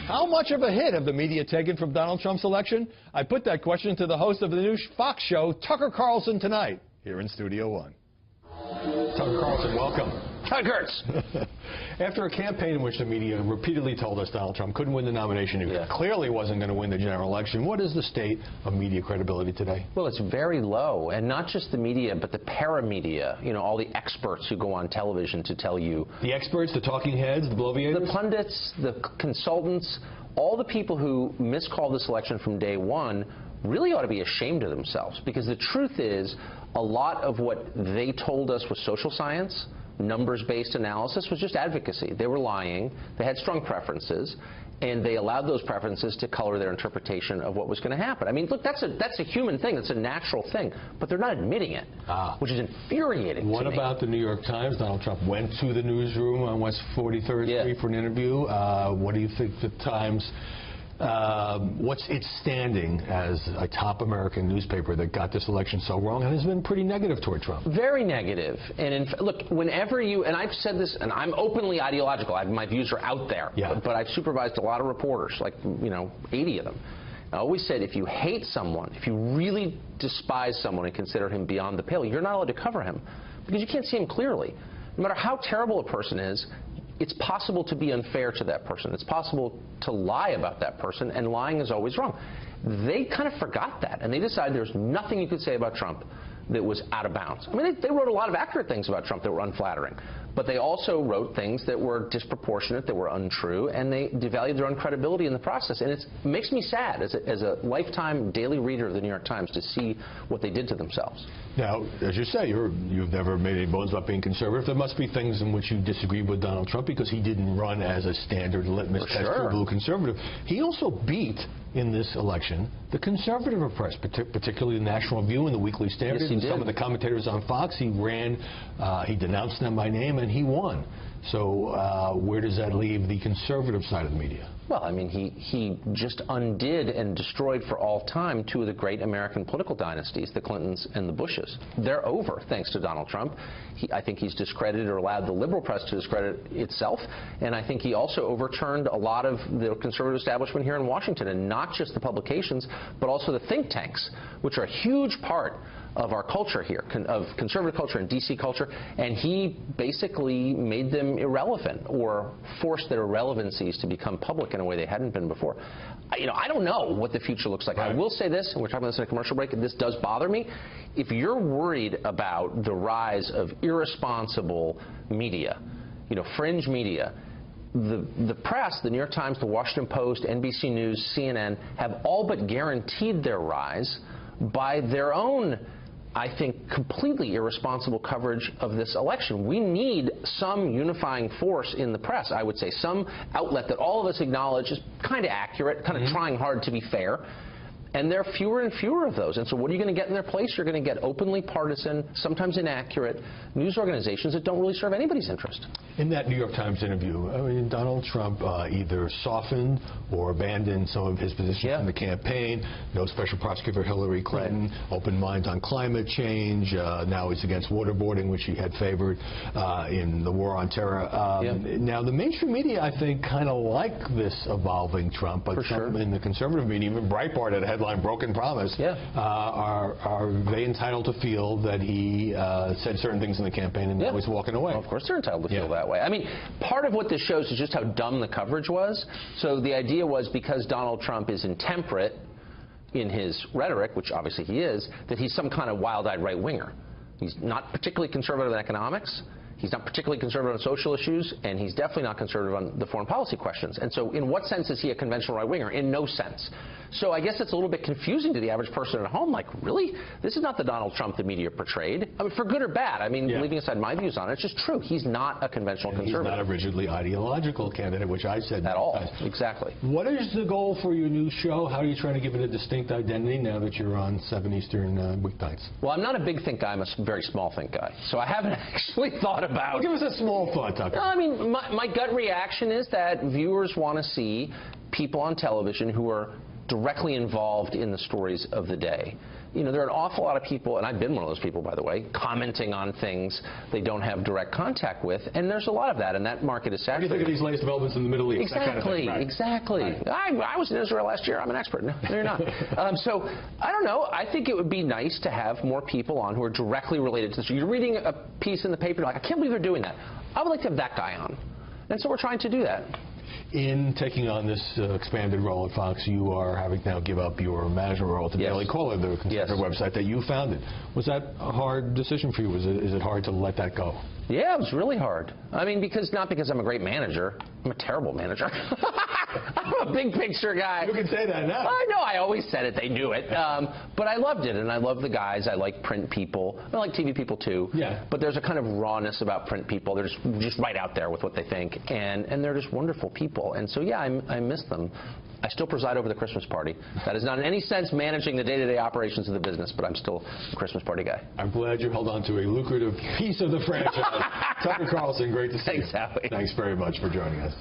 How much of a hit have the media taken from Donald Trump's election? I put that question to the host of the new Fox show, Tucker Carlson, tonight, here in Studio One. Tucker Carlson, welcome. Tuckers! After a campaign in which the media repeatedly told us Donald Trump couldn't win the nomination, he clearly wasn't going to win the general election, what is the state of media credibility today? Well, it's very low, and not just the media, but the paramedia, you know, all the experts who go on television to tell you. The experts, the talking heads, the bloviators? The pundits, the consultants, all the people who miscalled this election from day one really ought to be ashamed of themselves, because the truth is a lot of what they told us was social science, numbers-based analysis, was just advocacy. They were lying, they had strong preferences, and they allowed those preferences to color their interpretation of what was going to happen. I mean, look, that's a human thing, that's a natural thing, but they're not admitting it, which is infuriating. What about the New York Times? Donald Trump went to the newsroom on West 43rd Street for an interview. What do you think the Times... what's its standing as a top American newspaper that got this election so wrong and has been pretty negative toward Trump? Very negative. And look, whenever you, and I've said this, and I'm openly ideological, my views are out there, but I've supervised a lot of reporters, like, 80 of them. I always said, if you hate someone, if you really despise someone and consider him beyond the pale, you're not allowed to cover him, because you can't see him clearly. No matter how terrible a person is, it's possible to be unfair to that person. It's possible to lie about that person, and lying is always wrong. They kind of forgot that, and they decided there's nothing you could say about Trump that was out of bounds. I mean, they wrote a lot of accurate things about Trump that were unflattering, but they also wrote things that were disproportionate, that were untrue, and they devalued their own credibility in the process. And it makes me sad as a lifetime daily reader of the New York Times to see what they did to themselves. Now, as you say, you've never made any bones about being conservative. There must be things in which you disagree with Donald Trump, because he didn't run as a standard litmus test for blue conservative. He also beat, in this election, the conservative press, particularly the National Review and the Weekly Standard, and some of the commentators on Fox. He denounced them by name, and he won. So where does that leave the conservative side of the media? Well, I mean, he just undid and destroyed for all time two of the great American political dynasties, the Clintons and the Bushes. They're over, thanks to Donald Trump. I think he's discredited or allowed the liberal press to discredit itself, and I think he also overturned a lot of the conservative establishment here in Washington, and not just the publications, but also the think tanks, which are a huge part of our culture here, of conservative culture and DC culture, and he basically made them irrelevant, or forced their irrelevancies to become public in a way they hadn't been before. I don't know what the future looks like. I will say this, and we're talking about this in a commercial break, and this does bother me. If you're worried about the rise of irresponsible media, fringe media, the press, the New York Times, the Washington Post, NBC News, CNN, have all but guaranteed their rise by their own, I think, completely irresponsible coverage of this election. We need some unifying force in the press, I would say, some outlet that all of us acknowledge is kind of accurate, kind of trying hard to be fair. And there are fewer and fewer of those. And so what are you going to get in their place? You're going to get openly partisan, sometimes inaccurate news organizations that don't really serve anybody's interest. In that New York Times interview, I mean, Donald Trump either softened or abandoned some of his positions in the campaign. No special prosecutor Hillary Clinton, open minds on climate change. Now he's against waterboarding, which he had favored in the war on terror. Now, the mainstream media, I think, kind of like this evolving Trump, but some in the conservative media, even Breitbart had a headline, Broken Promise, are they entitled to feel that he said certain things in the campaign and now he's walking away? Well, of course they're entitled to feel that way. I mean, part of what this shows is just how dumb the coverage was. So the idea was, because Donald Trump is intemperate in his rhetoric, which obviously he is, that he's some kind of wild-eyed right-winger. He's not particularly conservative in economics. He's not particularly conservative on social issues, and he's definitely not conservative on the foreign policy questions. And so in what sense is he a conventional right-winger? In no sense. So I guess it's a little bit confusing to the average person at home. Like, really? This is not the Donald Trump the media portrayed. I mean, for good or bad. I mean, leaving aside my views on it, it's just true. He's not a conventional conservative. He's not a rigidly ideological candidate, which I said. At all. Exactly. What is the goal for your new show? How are you trying to give it a distinct identity now that you're on 7 Eastern weeknights? Well, I'm not a big think guy. I'm a very small think guy. So I haven't actually thought about... Well, give us a small thought, Tucker. No, I mean, my gut reaction is that viewers want to see people on television who are directly involved in the stories of the day. there are an awful lot of people, and I've been one of those people, by the way, commenting on things they don't have direct contact with, and there's a lot of that, and that market is saturated. What do you think of these latest developments in the Middle East? Exactly, that kind of thing, right? exactly. Right. I was in Israel last year. I'm an expert. No, you're not. So, I don't know. I think it would be nice to have more people on who are directly related to this. You're reading a piece in the paper, you're like, I can't believe they're doing that. I would like to have that guy on. And so we're trying to do that. In taking on this expanded role at Fox, you are having to now give up your management role at the Yes. Daily Caller, the conservative website that you founded. Was that a hard decision for you? Is it hard to let that go? Yeah, it was really hard. I mean, not because I'm a great manager. I'm a terrible manager. I'm a big picture guy. You can say that now. I know. I always said it. They knew it. But I loved it, and I love the guys. I like print people. I like TV people, too. Yeah. But there's a kind of rawness about print people. They're just right out there with what they think, and they're just wonderful people. And so, yeah, I miss them. I still preside over the Christmas party. That is not in any sense managing the day-to-day operations of the business, but I'm still a Christmas party guy. I'm glad you held on to a lucrative piece of the franchise. Tucker Carlson, great to see you. Thanks, Howie. Thanks very much for joining us.